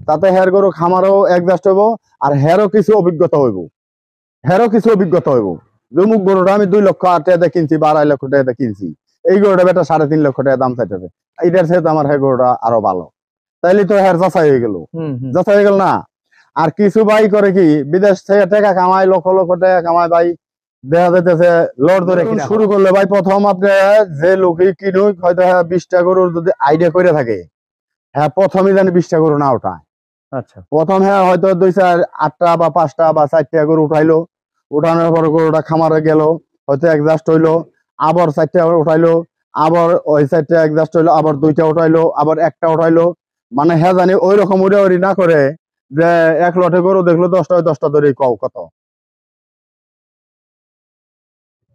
তাতে হের গরু খামারও অ্যাডজাস্ট হইব আর হেরও কিছু অভিজ্ঞতা হইব জমুক গরুটা আমি 2 লক্ষ 8 টাকা কিনছি বা 2.5 লক্ষ টাকা কিনছি, এই গরুটা বেটা 3.5 লক্ষ টাকা দাম চাইতেছে, এটার সাথে আমার হ্যাঁ গরুটা আরো ভালো, তাইলে তো হ্যাঁ যাচাই হয়ে গেল না। আর কিছু ভাই করে কি বিদেশ থেকে টাকা কামায়, লক্ষ লক্ষ টাকা কামায় ভাই, দেখা যাইতেছে লড় ধরে শুরু করলে ভাই প্রথম আপনি যে লোকই কিনুক হয়তো 20টা গরুর যদি আইডিয়া করে থাকে, হ্যাঁ প্রথমে জানি 20টা গরু না ওঠায়। আচ্ছা, প্রথম হ্যাঁ হয়তো 2-4-8টা বা 5টা বা 4টা গরু উঠাইলো, উঠানোর পর গরুটা খামারে গেল, হয়তো অ্যাডজাস্ট হইলো, আবার 4টা উঠাইলো, আবার ওই 4টা অ্যাডজাস্ট হইলো, আবার 2টা উঠাইলো, আবার 1টা উঠাইলো, মানে হ্যাঁ জানি ওই রকম উড়াউড়ি না করে যে এক লটে গরু দেখলো 10টা ধরে কত।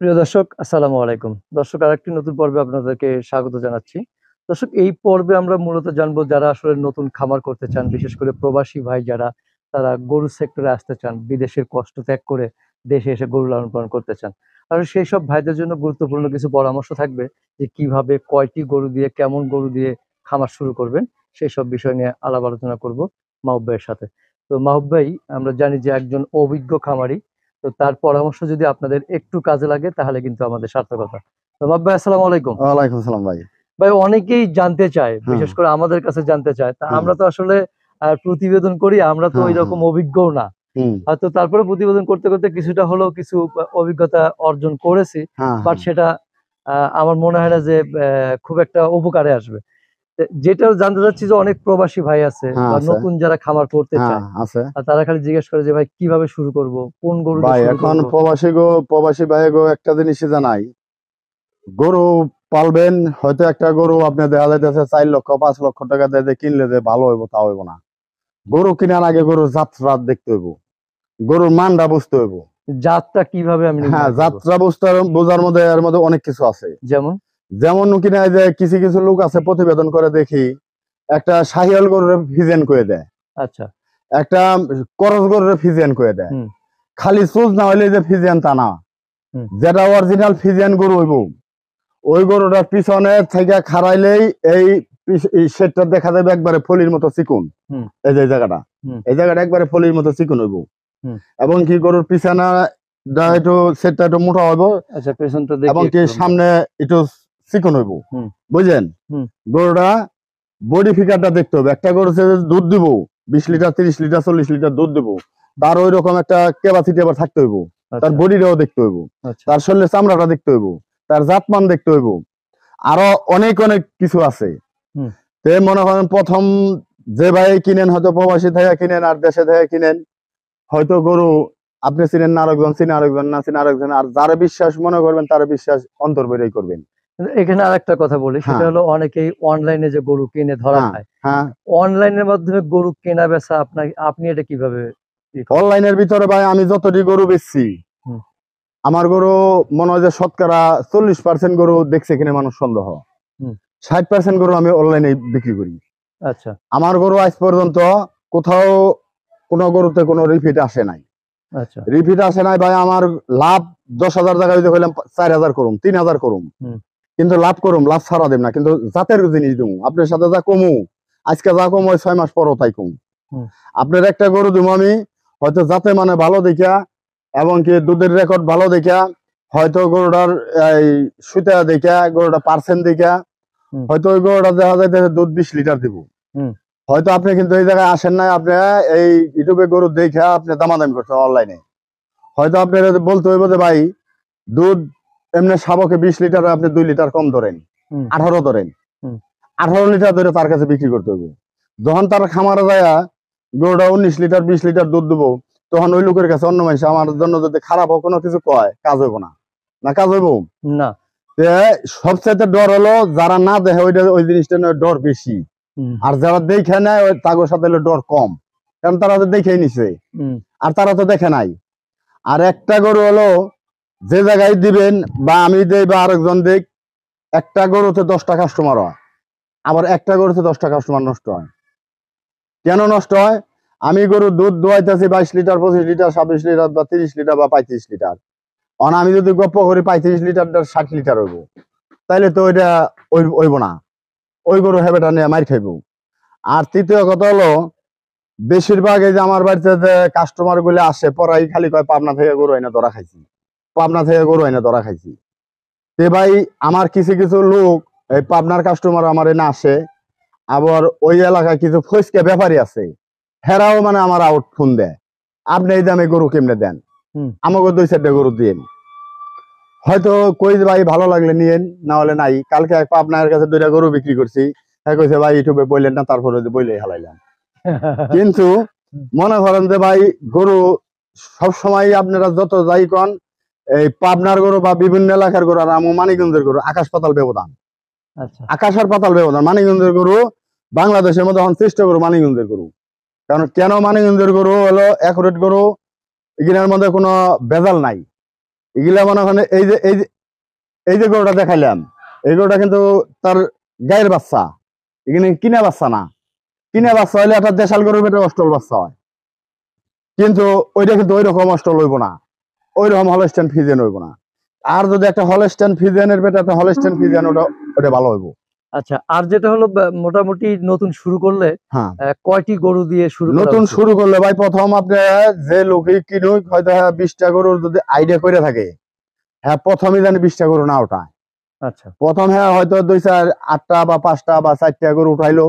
প্রিয় দর্শক, আসসালামু আলাইকুম। দর্শক, আরেকটি নতুন পর্বে আপনাদেরকে স্বাগত জানাচ্ছি। দর্শক, এই পর্বে আমরা মূলত জানবো যারা আসলে নতুন খামার করতে চান, বিশেষ করে প্রবাসী ভাই যারা, তারা গরু সেক্টরে আসতে চান, বিদেশের কষ্ট ত্যাগ করে দেশে এসে গরু লালন পালন করতে চান। আর সেই সব ভাইদের জন্য গুরুত্বপূর্ণ কিছু পরামর্শ থাকবে যে কিভাবে কয়টি গরু দিয়ে, কেমন গরু দিয়ে খামার শুরু করবেন, সেই সব বিষয় নিয়ে আলাপ আলোচনা করব মাহবুব ভাইয়ের সাথে। তো মাহবুব ভাই, আমরা জানি যে একজন অভিজ্ঞ খামারি, তো তার পরামর্শ যদি আপনাদের একটু কাজে লাগে তাহলে কিন্তু আমাদের সার্থকতা। তো মাহবুব ভাই, আসসালামু আলাইকুম। ওয়ালাইকুম আসসালাম ভাই। ভাই, অনেকেই জানতে চায়, বিশেষ করে আমাদের কাছে জানতে চায়, তা আমরা তো আসলে প্রতিবেদন করি, আমরা তো ওইরকম অভিজ্ঞও না, হয়তো তারপরে প্রতিবেদন করতে করতে কিছুটা হলেও কিছু অভিজ্ঞতা অর্জন করেছি, বাট সেটা আমার মনে হয় না যে খুব একটা উপকারে আসবে। যেটা জানতে চাচ্ছি যে অনেক প্রবাসী ভাই আছে বা নতুন যারা খামার করতে চায়, তারা খালি জিজ্ঞেস করে যে ভাই কিভাবে শুরু করব, কোন গরু ভাই। এখন প্রবাসী ভাই একটা জিনিসই জানাই, গরু পালবেন, হয়তো একটা গরু আপনি দেখা যাইতেছে 4 লক্ষ 5 লক্ষ টাকা দিয়ে কিনলে যে ভালো হইব তা হইব না। গরু কেনার আগে গরুর যাত্রা দেখতে হইব, গরুর মানটা বুঝতে হইব। জাতটা কিভাবে আমি যাত্রা বোঝার মধ্যে এর মধ্যে অনেক কিছু আছে। যেমন কিনা যে কিছু কিছু লোক আছে প্রতিবেদন করে দেখি একটা শাহিওয়াল গরুর ফিজেন করে দেয়, আচ্ছা, একটা করস গরুর ফিজেন করে দেয়, খালি চুজ না হইলে যে ফিজিয়ান তা না, যেটা অরিজিনাল ফিজিয়ান গরু হইব ওই গরুটার পিছনে থেকে খাড়াইলেই এই শেডটা দেখা যাবে একবারে ফলির মতো চিকুন। এই যে জায়গাটা একবারে ফলির মতো চিকুন হইব, এবং কি গরুর পিছনা একটু শেডটা একটু মোটা হইব, এবং কি সামনে একটু চিকুন হইব, বুঝলেন? গরুটা বডি ফিগারটা দেখতে হবে। একটা গরু দুধ দিব 20 লিটার 30 লিটার 40 লিটার দুধ দিব, তার ওই রকম একটা ক্যাপাসিটি আবার থাকতে হইব, তার বডিটাও দেখতে হইব, তার শরীরের চামড়াটা দেখতে হইব, তার জাতমান দেখতে হইব, আরো অনেক অনেক কিছু আছে। তে মনে করেন প্রথম যে ভাই কিনেন, হয়তো প্রবাসী থেকে কিনেন আর দেশে থেকে কিনেন, হয়তো গরু আপনি চিনেন না, আরেকজন চিনে, আরেকজন না চিনে আরেকজন, আর যারা বিশ্বাস মনে করবেন তারা বিশ্বাস অন্তর বেরই করবেন। এখানে আরেকটা কথা বলি, সেটা হলো অনেকেই অনলাইনে যে গরু কিনে ধরা খায়, অনলাইনের মাধ্যমে গরু কেনা বেচা আপনি এটা কিভাবে? অনলাইনের ভিতরে ভাই আমি যতটি গরু বেচছি, আমার গরু মনে হয় যে শতকরা 40% গরু দেখছে কিনে মানুষ সন্দেহ, 60% গরু আমি অনলাইনে বিক্রি করি। আচ্ছা, আমার গরু আজ পর্যন্ত কোথাও কোনো গরুতে কোনো রিপিট আসে নাই। আচ্ছা, রিপিট আসে নাই ভাই। আমার লাভ 10,000 টাকা যদি হইলাম 4,000 করুম, 3,000 করুম, কিন্তু লাভ ছাড়া দেব না, কিন্তু জাতের জিনিস দিব। আপনার সাথে যা কমু আজকে, যা কম ওই 6 মাস পরও তাই কম। আপনার একটা গরু দিব আমি হয়তো যাতে মানে ভালো দেখা, এবং কি দুধের রেকর্ড ভালো দেখা, হয়তো গরুটার এই সুতা দেখা, গরুটা পার্সেন্ট দেখা, হয়তো ওই গরুটা দেখা যায় দুধ 20 লিটার দিব। হয়তো আপনি কিন্তু এই জায়গায় আসেন নাই, আপনি এই ইউটিউবে গরু দেখে আপনি দামাদামি করছেন অনলাইনে, হয়তো আপনি বলতে হইব যে ভাই দুধ এমনি শাবকে 20 লিটার, আপনি 2 লিটার কম ধরেন, 18 ধরেন, 18 লিটার ধরে তার কাছে বিক্রি করতে হইব। যখন তার খামারে যায় গরুটা 19 লিটার 20 লিটার দুধ দেবো, তখন ওই লোকের কাছে অন্য মানুষ আমার জন্য যদি খারাপ হোক কোনো কিছু কয়, কাজ হইব না, কাজ হইব না। সবচাইতে ডর হলো যারা না দেখে ওই জিনিসটা ডর বেশি, আর যারা দেখে নেয় ওই তাগোর সাথে ডর কম, কারণ তারা তো দেখেই নিছে আর তারা তো দেখে নাই। আর একটা গরু হলো যে জায়গায় দিবেন, বা আমি দেই বা আরেকজন দেখ, একটা গরুতে 10টা কাস্টমার হয়, আবার একটা গরুতে 10টা কাস্টমার নষ্ট হয়। কেন নষ্ট হয়? আমি গরু দুধ দোয়াইতেছি 22 লিটার 25 লিটার 26 লিটার বা 30 লিটার বা 35 লিটার, আমি যদি গপ্প করি 35 লিটার 60 লিটার হইব, তাইলে তো ওইটা হইব না, ওই গরু হেবেটা নিয়ে মার খাইব। আর তৃতীয় কথা হলো বেশিরভাগ এই যে আমার বাড়িতে যে কাস্টমার গুলো আসে পরাই খালি কয় পাবনা থেকে গরু এনে ধরা খাইছি, পাবনা থেকে গরু এনে ধরা খাইছি। তে ভাই আমার কিছু কিছু লোক এই পাবনার কাস্টমার আমার এনে আসে, আবার ওই এলাকায় কিছু ফসকে ব্যাপারী আছে, হেরাও মানে আমার আউট ফোন দেয়, আপনি এই দামে গরু কেমনে দেন, আমাকে 2-4টা গরু দিন। হয়তো কই যে ভাই ভালো লাগলে নিয়েন, না হলে নাই। কালকে এক পাবনার কাছে 2টা গরু বিক্রি করছি, হ্যাঁ কইছে ভাই ইউটিউবে বললেন না, তারপরে বইলে হালাইলাম। কিন্তু মনে করেন যে ভাই গরু সবসময় আপনারা যত যাই কন, এই পাবনার গরু বা বিভিন্ন এলাকার গরু আর মানিকগঞ্জের গরু আকাশ পাতাল ব্যবধান। আচ্ছা, আকাশ আর পাতাল ব্যবধান। মানিকগঞ্জের গরু বাংলাদেশের মধ্যে এখন শ্রেষ্ঠ গরু মানিকগঞ্জের গরু। কারণ কেন মানিকগঞ্জের গরু হলো অ্যাকুরেট গরু, এগুলোর মধ্যে কোনো ভেজাল নাই। এগুলা মনে করেন এই যে গরুটা দেখাইলাম, এই গরুটা কিন্তু তার গায়ের বাচ্চা, এখানে কিনা বাচ্চা না। কিনা বাচ্চা হলে একটা দেশাল গরুর পেটে অস্টল বাচ্চা হয়, কিন্তু ওইটা কিন্তু ওই রকম অস্টল হইব না, ওই রকম হলস্টেইন ফ্রিজিয়ান হইব না। আর যদি একটা হলস্টেইন ফ্রিজিয়ানের পেটে একটা হলস্টেইন ফ্রিজিয়ান, ওটা ভালো হইব। আচ্ছা, আর যেটা হলো মোটামুটি নতুন শুরু করলে হ্যাঁ, কয়টি গরু দিয়ে শুরু করা নতুন উচিত? শুরু করলে ভাই প্রথম আপনি যে লোকই কিনুক, হয়তো 20টা গরুর যদি আইডিয়া করে থাকে, হ্যাঁ প্রথমে জানি 20টা গরু না ওঠায়। আচ্ছা, প্রথম হ্যাঁ হয়তো 2-4-8টা বা 5টা বা 4টা গরু উঠাইলো,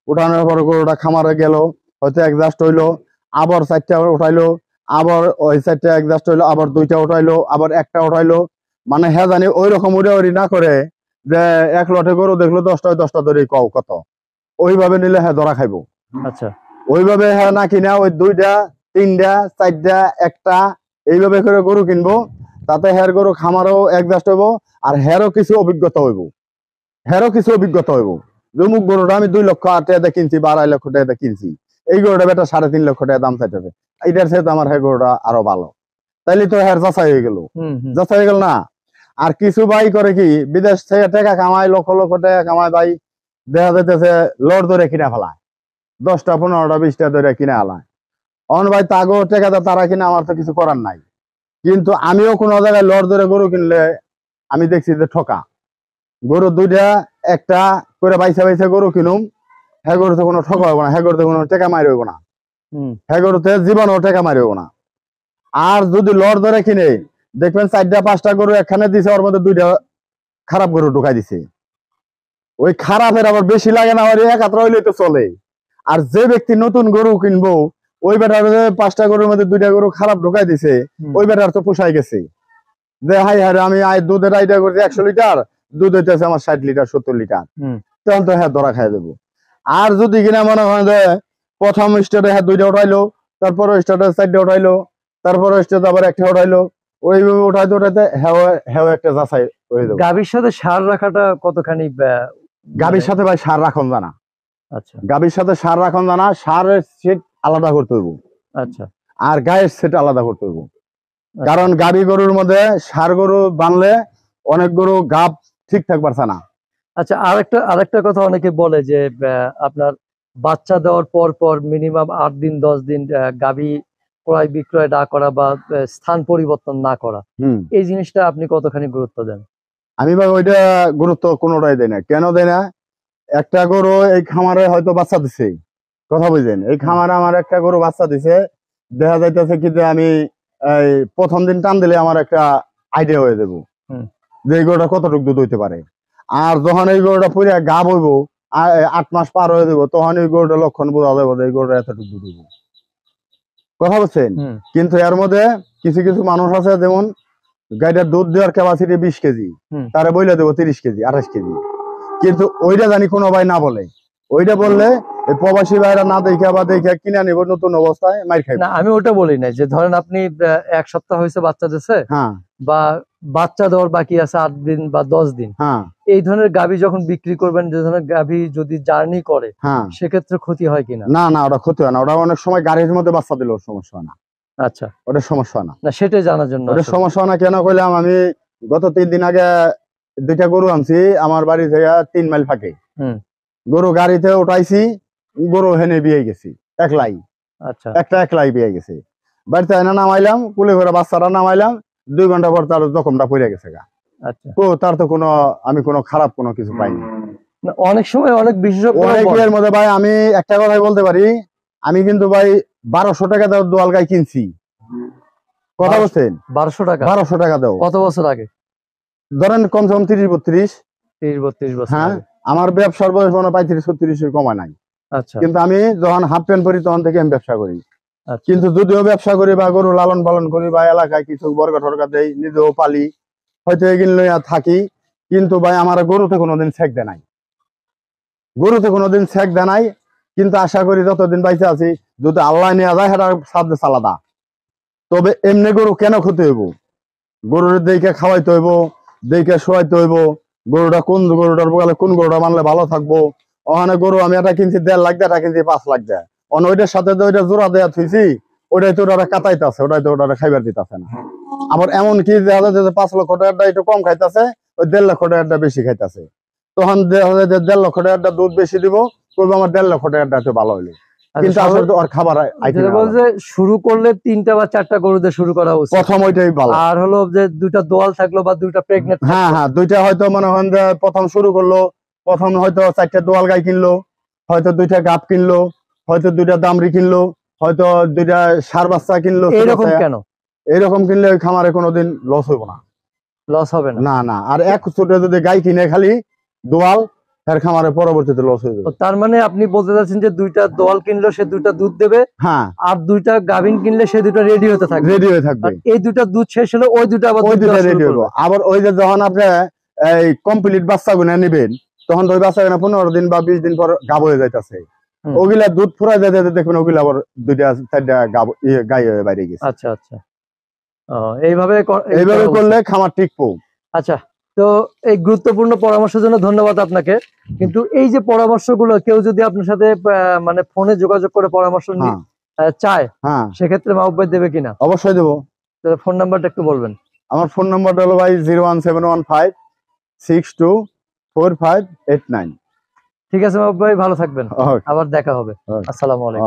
উঠানোর পর গরুটা খামারে গেল, হয়তো অ্যাডজাস্ট হইলো, আবার 4টা উঠাইলো, আবার ওই 4টা অ্যাডজাস্ট হইলো, আবার 2টা উঠাইলো, আবার একটা উঠাইলো। মানে হ্যাঁ জানি ওই রকম উড়াউড়ি না করে, যে এক লটে গরু দেখলো 10টা ধরে কও কত, ওইভাবে নিলে হ্যাঁ ধরা খাইবো। আচ্ছা, ওইভাবে হ্যাঁ না কিনা ওই 2টা 3টা 4টা একটা এইভাবে করে গরু কিনবো, তাতে হের গরু খামারও অ্যাডজাস্ট হইব, আর হেরও কিছু অভিজ্ঞতা হইব। জমুক গরুটা আমি 2 লক্ষ টাকা কিনছি বা 2.5 লক্ষ টাকা কিনছি, এই গরুটা বেটা 3.5 লক্ষ টাকা দাম চাইতেছে, এইটার সাথে আমার হ্যাঁ গরুটা আরো ভালো, তাইলে তো হ্যাঁ যাচাই হয়ে গেল, যাচাই হয়ে গেল না। আর কিছু ভাই করে কি, বিদেশ থেকে টাকা কামায়, লক্ষ লক্ষ টাকা কামায় ভাই, দেখা যাইতেছে লড় ধরে কিনা ফেলায়, 10টা 15টা 20টা ধরে কিনা ফেলায়। অন ভাই তাগো টাকা তারা কিনা, আমার তো কিছু করার নাই। কিন্তু আমিও কোনো জায়গায় লড় ধরে গরু কিনলে আমি দেখছি যে ঠকা গরু, 2টা একটা করে বাইসা গরু কিনুম, হ্যাঁ গরুতে কোনো ঠকা হইব না, হ্যাঁ গরুতে কোনো টাকা মারি হইব না, হ্যাঁ গরুতে জীবনও টাকা মারি হইব না। আর যদি লড় ধরে কিনে দেখবেন 4টা 5টা গরু একখানে দিছে, ওর মধ্যে 2টা খারাপ গরু ঢুকাই দিছে, ওই খারাপের আবার বেশি লাগে না, ওই একাত্র হইলে তো চলে। আর যে ব্যক্তি নতুন গরু কিনবো, ওই বেটার 5টা গরুর মধ্যে 2টা গরু খারাপ ঢুকাই দিছে, ওই বেটার তো পোষাই গেছে, যে হাই হারে আমি দুধের আইডিয়া করছি 100 লিটার, দুধ হইতেছে আমার 60 লিটার 70 লিটার, তখন তো হ্যাঁ ধরা খাই দেবো। আর যদি কিনা মনে হয় যে প্রথম স্টেটে হ্যাঁ 2টা উঠাইলো, তারপরে স্টেটে 4টা উঠাইলো, তারপরে স্টেটে আবার একটা উঠাইলো, ওইভাবে উঠাইতে হ্যাঁ একটা যাচাই হয়ে যাবে। গাভীর সাথে সার রাখাটা কতখানি গাভীর সাথে ভাই সার রাখন জানা, আচ্ছা, গাভীর সাথে সার রাখন জানা, সারের সেট আলাদা করতে হইব, আচ্ছা, আর গায়ের সেট আলাদা করতে হইব। কারণ গাভী গরুর মধ্যে সার গরু বানলে অনেক গরু গাব ঠিকঠাক পারছে না। আচ্ছা, আরেকটা কথা অনেকে বলে যে আপনার বাচ্চা দেওয়ার পর মিনিমাম 8 দিন 10 দিন গাভী ক্রয় বিক্রয় না করা বা স্থান পরিবর্তন না করা, এই জিনিসটা আপনি কতখানি গুরুত্ব দেন? আমি ভাই ওইটা গুরুত্ব কোনোটাই দেয় না। কেন দেয় না? একটা গরু এই খামারে হয়তো বাচ্চা দিছে, কথা বুঝলেন, এই খামারে আমার একটা গরু বাচ্চা দিছে, দেখা যাইতেছে কি যে আমি এই প্রথম দিন টান দিলে আমার একটা আইডিয়া হয়ে যাবো যে এই গরুটা কতটুকু দুধ হইতে পারে। আর যখন এই গরুটা পুরো গাব হইব, 8 মাস পার হয়ে যাবো, তখন এই গরুটা লক্ষণ বোঝা যাবো যে এই গরুটা এতটুকু দুধ হইব, কথা বুঝছেন। কিন্তু এর মধ্যে কিছু কিছু মানুষ আছে, যেমন গাইটার দুধ দেওয়ার ক্যাপাসিটি 20 কেজি, তারা বইলে দেবো 30 কেজি 28 কেজি, কিন্তু ওইটা জানি কোনো ভাই না বলে, ওইটা বললে এই প্রবাসী ভাইরা না দেখে বা দেখে কিনে নিব নতুন অবস্থায় মাইর খাইবে। না, আমি ওটা বলি না, যে ধরেন আপনি 1 সপ্তাহ হয়েছে বাচ্চা দিছে, হ্যাঁ, বা বাচ্চা দেওয়ার বাকি আছে 8 দিন বা 10 দিন, হ্যাঁ, এই ধরনের গাভী যখন বিক্রি করবেন, যে ধরনের গাভী যদি জার্নি করে, হ্যাঁ, সেক্ষেত্রে ক্ষতি হয় কিনা? না না, ওটা ক্ষতি হয় না, ওটা অনেক সময় গাড়ির মধ্যে বাচ্চা দিলেও সমস্যা হয় না। আচ্ছা, ওটা সমস্যা হয় না, না সেটাই জানার জন্য। ওটা সমস্যা হয় না কেন কইলাম, আমি গত 3 দিন আগে 2টা গরু আনছি আমার বাড়ি থেকে 3 মাইল ফাঁকে, গরু গাড়িতে উঠাইছি, গরু হেনে বিয়ে গেছি একলাই, আচ্ছা, একলাই বিয়ে গেছে, বাড়িতে এনে নামাইলাম, কুলে করে বাচ্চাটা নামাইলাম, 2 ঘন্টা পর তার জখমটা পড়ে গেছে গা। আচ্ছা, তার তো আমি কোনো খারাপ কোনো কিছু পাইনি। অনেক সময় অনেক বিশেষজ্ঞ অনেকের মধ্যে ভাই আমি একটা কথাই বলতে পারি, আমি কিন্তু ভাই 1200 টাকা দাও দোয়াল গাই কিনছি, কথা বলছেন? 1200 টাকা? 1200 টাকা দাও। কত বছর আগে? ধরেন কমসে কম 30-32। 30-32 বছর হ্যাঁ, আগে। আমার ব্যবসার বয়স মনে হয় 35-36 কমায় নাই। আচ্ছা কিন্তু আমি যখন হাফ প্যান্ট পরি তখন থেকে আমি ব্যবসা করি। আচ্ছা। কিন্তু যদিও ব্যবসা করি বা গরু লালন পালন করি বা এলাকায় কিছু বর্গা টর্গা দেই, নিজেও পালি, হয়তো এগুলো লইয়া থাকি, কিন্তু ভাই আমার গরুতে কোনোদিন ছেক দেয় নাই, গরুতে কোনোদিন ছেক দেয় নাই। কিন্তু আশা করি যতদিন বাইচে আছি, যদি আল্লাহ নিয়ে যায় সেটা সাধ্য আলাদা। তবে এমনি গরু কেন ক্ষতি হইব? গরুর দেখে খাওয়াইতে হইব, দেখে শোয়াইতে হইব, গরুটা কোন গরুটার বলে কোন গরুটা মানলে ভালো থাকবো। ওখানে গরু আমি এটা কিনছি 1.5 লাখ, এটা কিনছি 5 লাখ দেয়, ওইটার সাথে তো ওইটা জোড়া দেয়া থুইছি, ওটাই তো ওটা কাটাইতেছে, ওটাই তো ওটা খাইবার দিতেছে না। আবার এমন কি দেখা যায় যে 5 লক্ষ টাকাটা একটু কম খাইতেছে, ওই 1.5 লক্ষ টাকাটা বেশি খাইতেছে। তখন দেখা যায় যে 1.5 লক্ষ টাকাটা দুধ বেশি দিব, করবো আমার 1.5 লক্ষ টাকাটা একটু ভালো হইলো। কিন্তু আসলে তো ওর খাবার বলছে শুরু করলে 3টা বা 4টা গরু দিয়ে শুরু করা উচিত, প্রথম ওইটাই ভালো। আর হলো যে 2টা দোয়াল থাকলো বা 2টা প্রেগনেন্ট। হ্যাঁ হ্যাঁ, 2টা হয়তো মনে হয় যে প্রথম শুরু করলো, প্রথম হয়তো 4টা দোয়াল গাই কিনলো, হয়তো 2টা গাব কিনলো, হয়তো 2টা দামরি কিনলো, হয়তো 2টা ষাঁড় বাচ্চা কিনলো। এরকম কেন? এরকম কিনলে ওই খামারে কোনোদিন লস হইব না, লস হবে না। না না। আর এক ছোট যদি গাই কিনে খালি দোয়াল, তার খামারে পরবর্তীতে লস হয়ে যাবে। তার মানে আপনি বলতে চাচ্ছেন যে 2টা দোয়াল কিনলো সে 2টা দুধ দেবে, হ্যাঁ, আর 2টা গাভিন কিনলে সে 2টা রেডি হতে থাকবে, রেডি হয়ে থাকবে। আর এই 2টা দুধ শেষ হলে ওই 2টা আবার ওই দুধ 2টা দেওয়া শুরু রেডি হইব। করবে। আবার ওই যে যখন আপনি এই কমপ্লিট বাচ্চা গুনা নেবেন, তখন ওই বাচ্চা গুনা 15 দিন বা 20 দিন পর গাব হয়ে যাইতেছে, ওগুলা দুধ ফুরাই যেতে দেখবেন ওগুলা আবার 2টা 4টা গাই হয়ে বাইরে গেছে। আচ্ছা আচ্ছা, এইভাবে এইভাবে করলে খামার টিকবো। আচ্ছা, তো এই গুরুত্বপূর্ণ পরামর্শের জন্য ধন্যবাদ আপনাকে। কিন্তু এই যে পরামর্শগুলো কেউ যদি আপনার সাথে মানে ফোনে যোগাযোগ করে পরামর্শ চায়, হ্যাঁ, সেক্ষেত্রে মাহবুব ভাই দেবে কিনা? অবশ্যই দেবো। ফোন নাম্বারটা একটু বলবেন। আমার ফোন নাম্বারটা হলো ভাই 01715624589। ঠিক আছে মাহবুব ভাই, ভালো থাকবেন, আবার দেখা হবে। আসসালামু আলাইকুম।